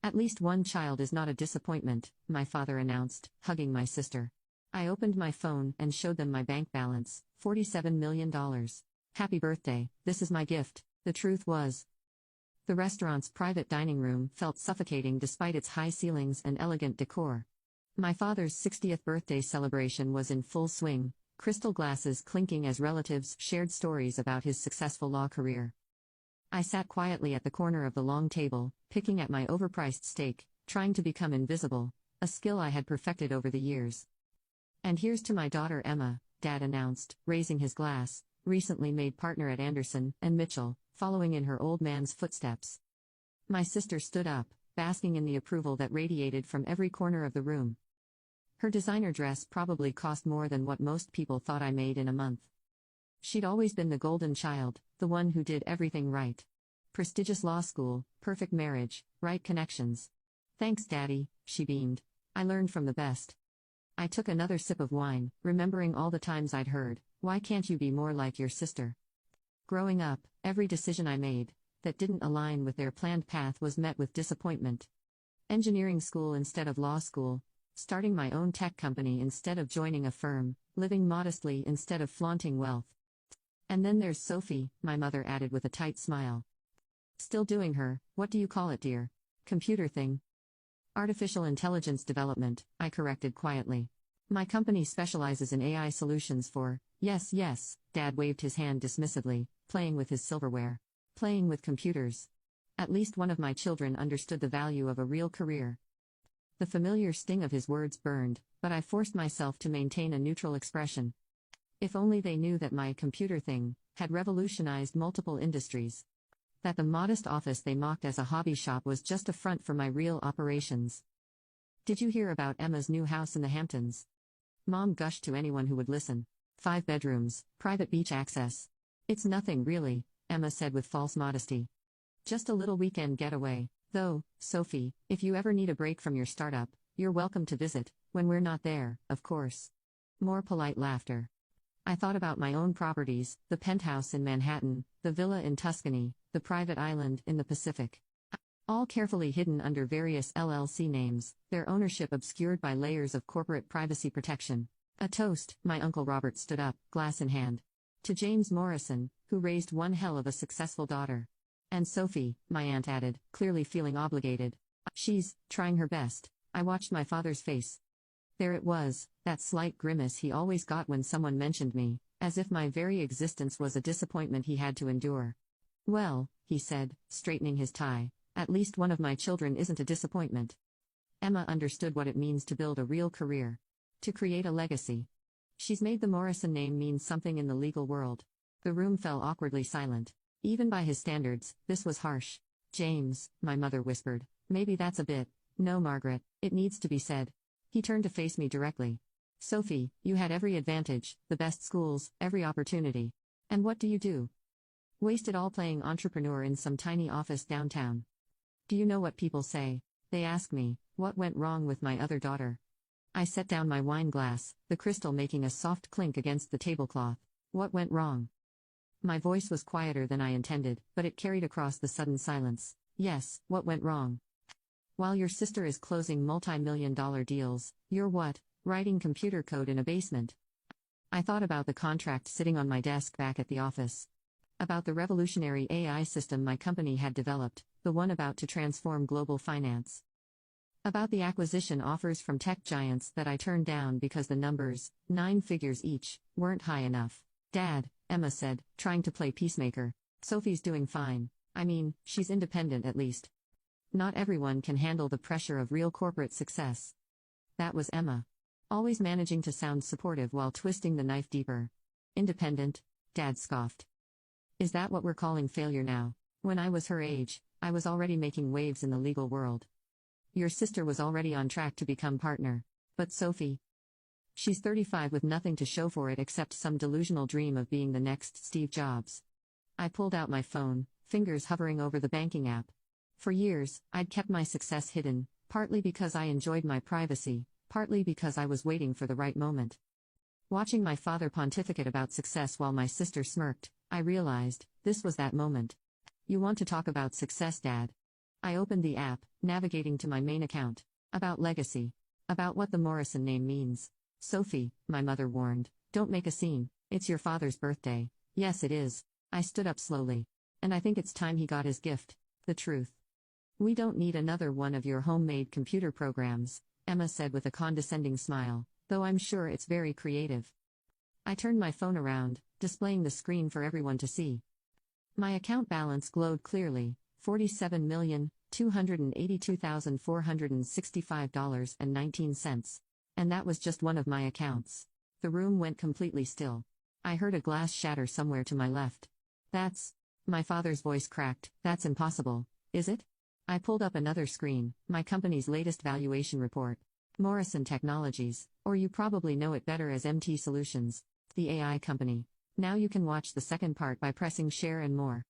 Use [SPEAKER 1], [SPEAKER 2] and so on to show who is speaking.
[SPEAKER 1] At least one child is not a disappointment, my father announced, hugging my sister. I opened my phone and showed them my bank balance, $47 million. Happy birthday, this is my gift. The truth was, the restaurant's private dining room felt suffocating despite its high ceilings and elegant decor. My father's 60th birthday celebration was in full swing, crystal glasses clinking as relatives shared stories about his successful law career. I sat quietly at the corner of the long table, picking at my overpriced steak, trying to become invisible, a skill I had perfected over the years. And here's to my daughter Emma, Dad announced, raising his glass, recently made partner at Anderson and Mitchell, following in her old man's footsteps. My sister stood up, basking in the approval that radiated from every corner of the room. Her designer dress probably cost more than what most people thought I made in a month. She'd always been the golden child, the one who did everything right. Prestigious law school, perfect marriage, right connections. Thanks, Daddy, she beamed. I learned from the best. I took another sip of wine, remembering all the times I'd heard, "Why can't you be more like your sister?" Growing up, every decision I made that didn't align with their planned path was met with disappointment. Engineering school instead of law school, starting my own tech company instead of joining a firm, living modestly instead of flaunting wealth. And then there's Sophie, my mother added with a tight smile. Still doing her, what do you call it, dear? Computer thing? Artificial intelligence development, I corrected quietly. My company specializes in AI solutions for, yes, Dad waved his hand dismissively, playing with his silverware. Playing with computers. At least one of my children understood the value of a real career. The familiar sting of his words burned, but I forced myself to maintain a neutral expression. If only they knew that my computer thing had revolutionized multiple industries. That the modest office they mocked as a hobby shop was just a front for my real operations. Did you hear about Emma's new house in the Hamptons? Mom gushed to anyone who would listen. 5 bedrooms, private beach access. It's nothing really, Emma said with false modesty. Just a little weekend getaway, though, Sophie, if you ever need a break from your startup, you're welcome to visit, when we're not there, of course. More polite laughter. I thought about my own properties, the penthouse in Manhattan, the villa in Tuscany, the private island in the Pacific. All carefully hidden under various LLC names, their ownership obscured by layers of corporate privacy protection. A toast, my Uncle Robert stood up, glass in hand. To James Morrison, who raised one hell of a successful daughter. And Sophie, my aunt added, clearly feeling obligated. She's trying her best. I watched my father's face. There it was, that slight grimace he always got when someone mentioned me, as if my very existence was a disappointment he had to endure. Well, he said, straightening his tie, at least one of my children isn't a disappointment. Emma understood what it means to build a real career. To create a legacy. She's made the Morrison name mean something in the legal world. The room fell awkwardly silent. Even by his standards, this was harsh. James, my mother whispered, maybe that's a bit. No, Margaret, it needs to be said. He turned to face me directly. Sophie, you had every advantage, the best schools, every opportunity. And what do? Waste it all playing entrepreneur in some tiny office downtown. Do you know what people say? They ask me, what went wrong with my other daughter? I set down my wine glass, the crystal making a soft clink against the tablecloth. What went wrong? My voice was quieter than I intended, but it carried across the sudden silence. Yes, what went wrong? While your sister is closing multi-million-dollar deals, you're what? Writing computer code in a basement. I thought about the contract sitting on my desk back at the office. About the revolutionary AI system my company had developed, the one about to transform global finance. About the acquisition offers from tech giants that I turned down because the numbers, 9 figures each, weren't high enough. Dad, Emma said, trying to play peacemaker. Sophie's doing fine. I mean, she's independent at least. Not everyone can handle the pressure of real corporate success. That was Emma. Always managing to sound supportive while twisting the knife deeper. Independent? Dad scoffed. Is that what we're calling failure now? When I was her age, I was already making waves in the legal world. Your sister was already on track to become partner. But Sophie? She's 35 with nothing to show for it except some delusional dream of being the next Steve Jobs. I pulled out my phone, fingers hovering over the banking app. For years, I'd kept my success hidden, partly because I enjoyed my privacy, partly because I was waiting for the right moment. Watching my father pontificate about success while my sister smirked, I realized, this was that moment. You want to talk about success, Dad? I opened the app, navigating to my main account. About legacy. About what the Morrison name means. Sophie, my mother warned, don't make a scene, it's your father's birthday. Yes, it is. I stood up slowly. And I think it's time he got his gift. The truth. We don't need another one of your homemade computer programs, Emma said with a condescending smile, though I'm sure it's very creative. I turned my phone around, displaying the screen for everyone to see. My account balance glowed clearly, $47,282,465.19. And that was just one of my accounts. The room went completely still. I heard a glass shatter somewhere to my left. That's... My father's voice cracked. That's impossible, is it? I pulled up another screen, my company's latest valuation report. Morrison Technologies, or you probably know it better as MT Solutions, the AI company. Now you can watch the second part by pressing share and more.